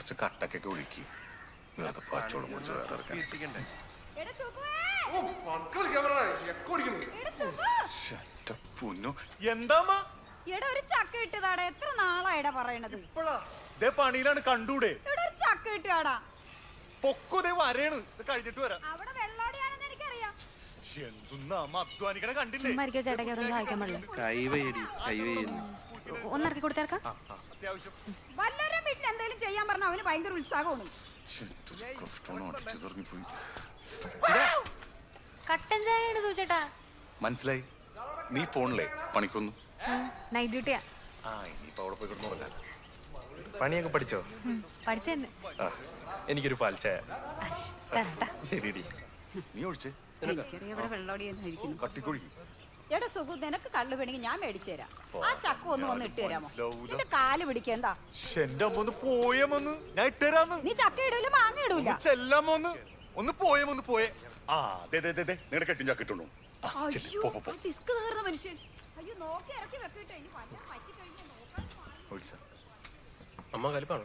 കുറച്ച് കട്ടക്കൊക്കെ ഒഴുക്കി വെറുതെ പച്ചോളം കുറിച്ച് വേറെ ഇറക്കാൻ. എന്താ ഒരു ചക്ക ഇട്ടതാടാ, എത്ര നാളായിടാ പറയണത്. പണിയിലാണ്, കണ്ടൂടെ? ഒരു ചക്ക ഇട്ടാടാ, പൊക്കുതേ വരേണ്, കഴിഞ്ഞിട്ട് വരാം. അവിടെ വെള്ളോടിയാണെന്ന് എനിക്കറിയാം. എന്തുന്നാ അധ്വാനിക്കണ കണ്ടില്ലേ? ഒന്നിറക്കി കൊടുത്തേർക്കാം. അത്യാവശ്യം വല്ലവരും വീട്ടിൽ എന്തെങ്കിലും ചെയ്യാൻ പറഞ്ഞ അവന് ഭയങ്കര ഉത്സാഹമാണ്. കട്ടൻ ചായയാണ് സൂചേട്ടാ. മനസ്സിലായി. നീ പോണില്ലേ പണിക്കൊന്നു? നൈറ്റ് ഡ്യൂട്ടിയാ. ഇനിയിപ്പോ അവിടെ പോയി കിടന്നോല്ല. പണിയൊക്കെ പഠിച്ചോ? പഠിച്ചെന്നെ. എനിക്കൊരു പാൽ ചായ. ശരിയടി. നീ ഒഴിച്ചേ ഇവിടെ വെള്ളോടിയായിരിക്കുന്നു. കട്ടിക്കൊഴുകി. എടാ സുഖു, നിനക്ക് കള്ളു വേണമെങ്കിൽ ഞാൻ മേടിച്ചു തരാം. ആ ചക്ക ഒന്ന് ഇട്ട് തരാമോ? എന്റെ കാല് പിടിക്കെന്താ? എന്റെ അമ്മ ഒന്ന് പോയമൊന്ന്, ഞാൻ ഇട്ടുതരാന്ന്. നീ ചക്ക ഇടൂല, മാങ്ങ ഇടൂല. ചെല്ലമ്മൊന്ന് ഒന്ന് പോയേ. നിങ്ങളുടെ കെട്ടിൻ ചക്ക ഇട്ടുണ്ടോ? ഡിസ്ക് തകർന്ന മനുഷ്യൻ. അയ്യോ, നോക്കി ഇറക്കി വെക്കട്ടെ. ഇനി പറ്റി കഴിഞ്ഞാൽ നോക്കാൻ. അമ്മ കലിപ്പാണോ?